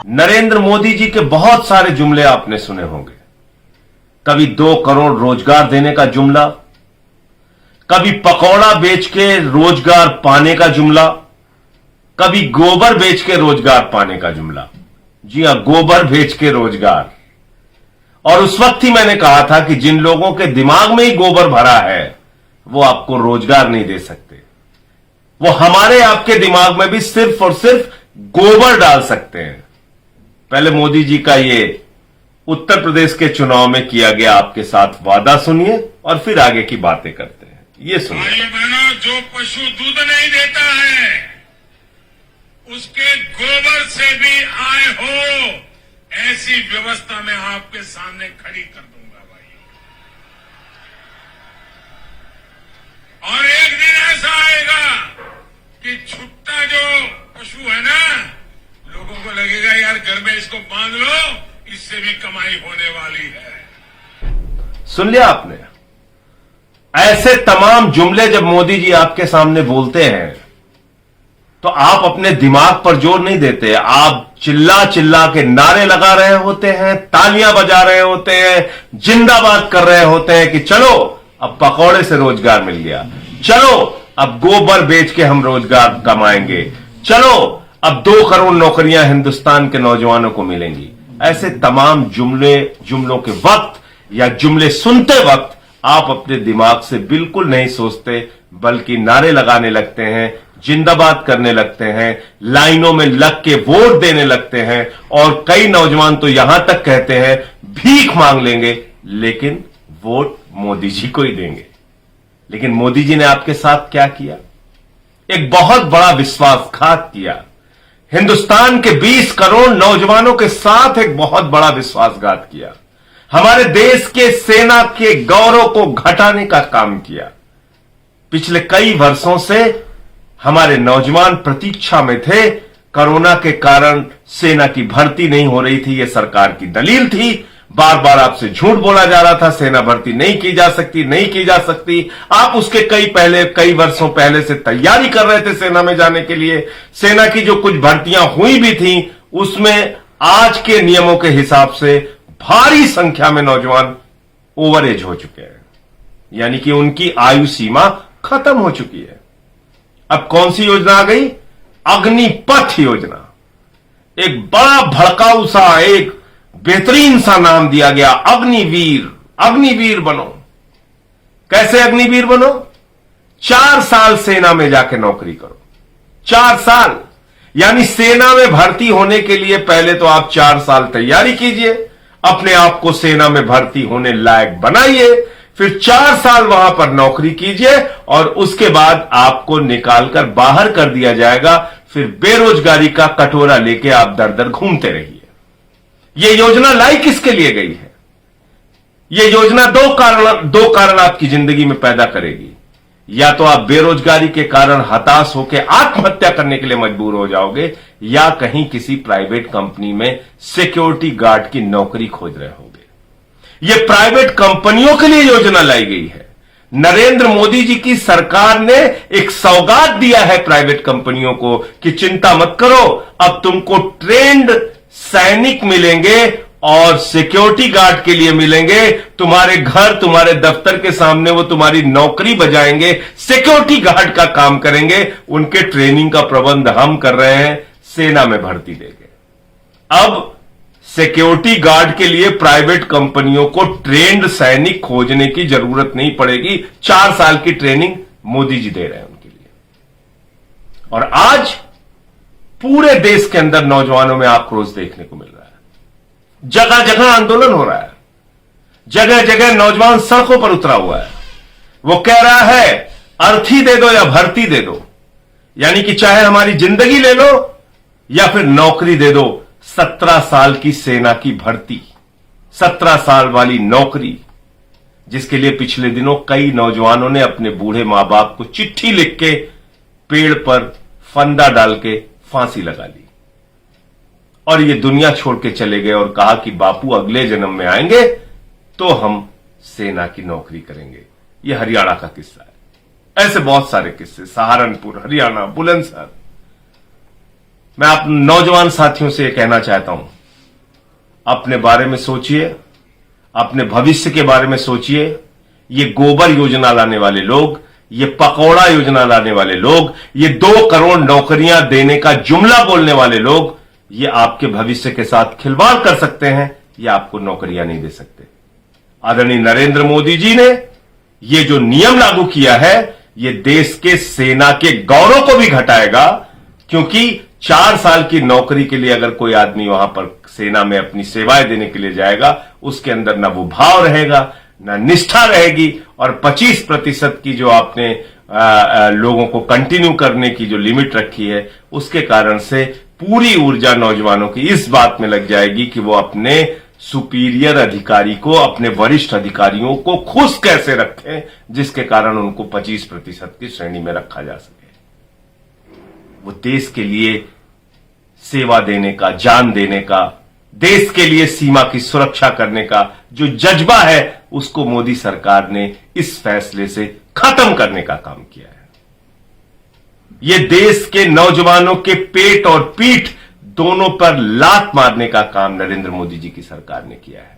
नरेंद्र मोदी जी के बहुत सारे जुमले आपने सुने होंगे। कभी 2 करोड़ रोजगार देने का जुमला, कभी पकौड़ा बेच के रोजगार पाने का जुमला, कभी गोबर बेच के रोजगार पाने का जुमला। जी हां, गोबर बेच के रोजगार। और उस वक्त ही मैंने कहा था कि जिन लोगों के दिमाग में ही गोबर भरा है वो आपको रोजगार नहीं दे सकते। वो हमारे आपके दिमाग में भी सिर्फ और सिर्फ गोबर डाल सकते हैं। पहले मोदी जी का ये उत्तर प्रदेश के चुनाव में किया गया आपके साथ वादा सुनिए और फिर आगे की बातें करते हैं। ये सुनिए। भाइयों बहनों, जो पशु दूध नहीं देता है उसके गोबर से भी आय हो, ऐसी व्यवस्था मैं आपके सामने खड़ी कर दूंगा भाई। और एक दिन ऐसा आएगा कि छुट्टा जो पशु है ना, लोगों को लगेगा यार घर में इसको बांध लो, इससे भी कमाई होने वाली है। सुन लिया आपने? ऐसे तमाम जुमले जब मोदी जी आपके सामने बोलते हैं तो आप अपने दिमाग पर जोर नहीं देते। आप चिल्ला चिल्ला के नारे लगा रहे होते हैं, तालियां बजा रहे होते हैं, जिंदाबाद कर रहे होते हैं कि चलो अब पकौड़े से रोजगार मिल गया, चलो अब गोबर बेच के हम रोजगार कमाएंगे, चलो अब 2 करोड़ नौकरियां हिंदुस्तान के नौजवानों को मिलेंगी। ऐसे तमाम जुमलों के वक्त या जुमले सुनते वक्त आप अपने दिमाग से बिल्कुल नहीं सोचते, बल्कि नारे लगाने लगते हैं, जिंदाबाद करने लगते हैं, लाइनों में लग के वोट देने लगते हैं। और कई नौजवान तो यहां तक कहते हैं भीख मांग लेंगे लेकिन वोट मोदी जी को ही देंगे। लेकिन मोदी जी ने आपके साथ क्या किया? एक बहुत बड़ा विश्वासघात किया। हिंदुस्तान के 20 करोड़ नौजवानों के साथ एक बहुत बड़ा विश्वासघात किया। हमारे देश के सेना के गौरव को घटाने का काम किया। पिछले कई वर्षों से हमारे नौजवान प्रतीक्षा में थे। कोरोना के कारण सेना की भर्ती नहीं हो रही थी, यह सरकार की दलील थी। बार बार आपसे झूठ बोला जा रहा था, सेना भर्ती नहीं की जा सकती, नहीं की जा सकती। आप उसके कई वर्षों पहले से तैयारी कर रहे थे सेना में जाने के लिए। सेना की जो कुछ भर्तियां हुई भी थी उसमें आज के नियमों के हिसाब से भारी संख्या में नौजवान ओवर एज हो चुके हैं, यानी कि उनकी आयु सीमा खत्म हो चुकी है। अब कौन सी योजना आ गई? अग्निपथ योजना। एक बड़ा भड़काऊ सा, एक बेहतरीन सा नाम दिया गया, अग्निवीर। अग्निवीर बनो। कैसे अग्निवीर बनो? 4 साल सेना में जाके नौकरी करो। 4 साल, यानी सेना में भर्ती होने के लिए पहले तो आप 4 साल तैयारी कीजिए, अपने आप को सेना में भर्ती होने लायक बनाइए, फिर 4 साल वहां पर नौकरी कीजिए और उसके बाद आपको निकालकर बाहर कर दिया जाएगा। फिर बेरोजगारी का कटोरा लेके आप दर दर घूमते रहिए। यह योजना लाई किसके लिए गई है? यह योजना दो कारण आपकी जिंदगी में पैदा करेगी। या तो आप बेरोजगारी के कारण हताश होकर आत्महत्या करने के लिए मजबूर हो जाओगे, या कहीं किसी प्राइवेट कंपनी में सिक्योरिटी गार्ड की नौकरी खोज रहे होगे। यह प्राइवेट कंपनियों के लिए योजना लाई गई है। नरेंद्र मोदी जी की सरकार ने एक सौगात दिया है प्राइवेट कंपनियों को कि चिंता मत करो, अब तुमको ट्रेंड सैनिक मिलेंगे और सिक्योरिटी गार्ड के लिए मिलेंगे। तुम्हारे घर, तुम्हारे दफ्तर के सामने वो तुम्हारी नौकरी बजाएंगे, सिक्योरिटी गार्ड का काम करेंगे। उनके ट्रेनिंग का प्रबंध हम कर रहे हैं, सेना में भर्ती देंगे। अब सिक्योरिटी गार्ड के लिए प्राइवेट कंपनियों को ट्रेंड सैनिक खोजने की जरूरत नहीं पड़ेगी। 4 साल की ट्रेनिंग मोदी जी दे रहे हैं उनके लिए। और आज पूरे देश के अंदर नौजवानों में आक्रोश देखने को मिल रहा है। जगह जगह आंदोलन हो रहा है, जगह जगह नौजवान सड़कों पर उतरा हुआ है। वो कह रहा है अर्थी दे दो या भर्ती दे दो, यानी कि चाहे हमारी जिंदगी ले लो या फिर नौकरी दे दो। 17 साल की सेना की भर्ती, 17 साल वाली नौकरी, जिसके लिए पिछले दिनों कई नौजवानों ने अपने बूढ़े मां बाप को चिट्ठी लिख के पेड़ पर फंदा डाल के फांसी लगा ली। और ये दुनिया छोड़ के चले गए और कहा कि बापू अगले जन्म में आएंगे तो हम सेना की नौकरी करेंगे। ये हरियाणा का किस्सा है। ऐसे बहुत सारे किस्से, सहारनपुर, हरियाणा, बुलंदशहर। मैं आप नौजवान साथियों से यह कहना चाहता हूं, अपने बारे में सोचिए, अपने भविष्य के बारे में सोचिए। ये गोबर योजना लाने वाले लोग, ये पकौड़ा योजना लाने वाले लोग, ये 2 करोड़ नौकरियां देने का जुमला बोलने वाले लोग, ये आपके भविष्य के साथ खिलवाड़ कर सकते हैं, ये आपको नौकरियां नहीं दे सकते। आदरणीय नरेंद्र मोदी जी ने ये जो नियम लागू किया है, ये देश के सेना के गौरव को भी घटाएगा, क्योंकि 4 साल की नौकरी के लिए अगर कोई आदमी वहां पर सेना में अपनी सेवाएं देने के लिए जाएगा, उसके अंदर ना वो भाव रहेगा, ना निष्ठा रहेगी, और 25% की जो आपने लोगों को कंटिन्यू करने की जो लिमिट रखी है, उसके कारण से पूरी ऊर्जा नौजवानों की इस बात में लग जाएगी कि वो अपने सुपीरियर अधिकारी को, अपने वरिष्ठ अधिकारियों को खुश कैसे रखें, जिसके कारण उनको 25% की श्रेणी में रखा जा सके। वो देश के लिए सेवा देने का, जान देने का, देश के लिए सीमा की सुरक्षा करने का जो जज्बा है, उसको मोदी सरकार ने इस फैसले से खत्म करने का काम किया है। ये देश के नौजवानों के पेट और पीठ दोनों पर लात मारने का काम नरेंद्र मोदी जी की सरकार ने किया है।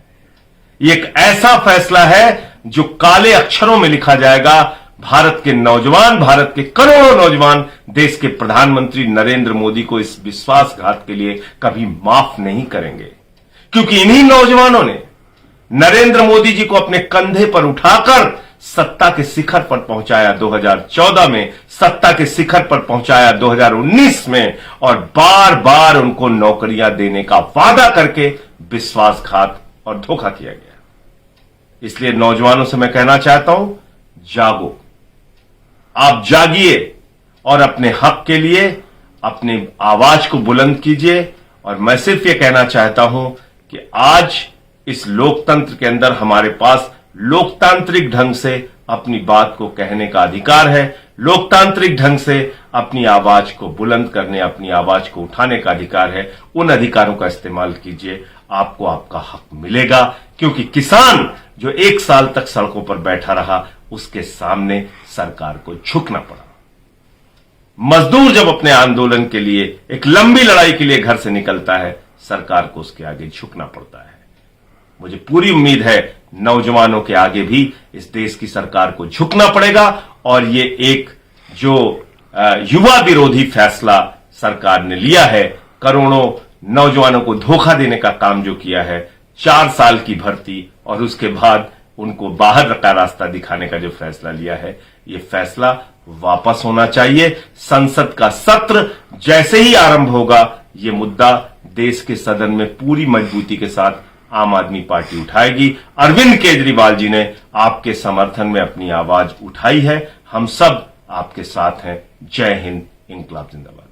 ये एक ऐसा फैसला है जो काले अक्षरों में लिखा जाएगा। भारत के नौजवान, भारत के करोड़ों नौजवान देश के प्रधानमंत्री नरेंद्र मोदी को इस विश्वासघात के लिए कभी माफ नहीं करेंगे, क्योंकि इन्हीं नौजवानों ने नरेंद्र मोदी जी को अपने कंधे पर उठाकर सत्ता के शिखर पर पहुंचाया 2014 में, सत्ता के शिखर पर पहुंचाया 2019 में, और बार बार उनको नौकरियां देने का वादा करके विश्वासघात और धोखा किया गया। इसलिए नौजवानों से मैं कहना चाहता हूं, जागो, आप जागिए और अपने हक के लिए अपनी आवाज को बुलंद कीजिए। और मैं सिर्फ यह कहना चाहता हूं कि आज इस लोकतंत्र के अंदर हमारे पास लोकतांत्रिक ढंग से अपनी बात को कहने का अधिकार है, लोकतांत्रिक ढंग से अपनी आवाज को बुलंद करने, अपनी आवाज को उठाने का अधिकार है। उन अधिकारों का इस्तेमाल कीजिए, आपको आपका हक मिलेगा। क्योंकि किसान जो 1 साल तक सड़कों पर बैठा रहा, उसके सामने सरकार को झुकना पड़ा। मजदूर जब अपने आंदोलन के लिए, एक लंबी लड़ाई के लिए घर से निकलता है, सरकार को उसके आगे झुकना पड़ता है। मुझे पूरी उम्मीद है नौजवानों के आगे भी इस देश की सरकार को झुकना पड़ेगा। और ये एक जो युवा विरोधी फैसला सरकार ने लिया है, करोड़ों नौजवानों को धोखा देने का काम जो किया है, 4 साल की भर्ती और उसके बाद उनको बाहर का रास्ता दिखाने का जो फैसला लिया है, ये फैसला वापस होना चाहिए। संसद का सत्र जैसे ही आरंभ होगा, ये मुद्दा देश के सदन में पूरी मजबूती के साथ आम आदमी पार्टी उठाएगी। अरविंद केजरीवाल जी ने आपके समर्थन में अपनी आवाज उठाई है। हम सब आपके साथ हैं। जय हिंद, इंकलाब जिंदाबाद।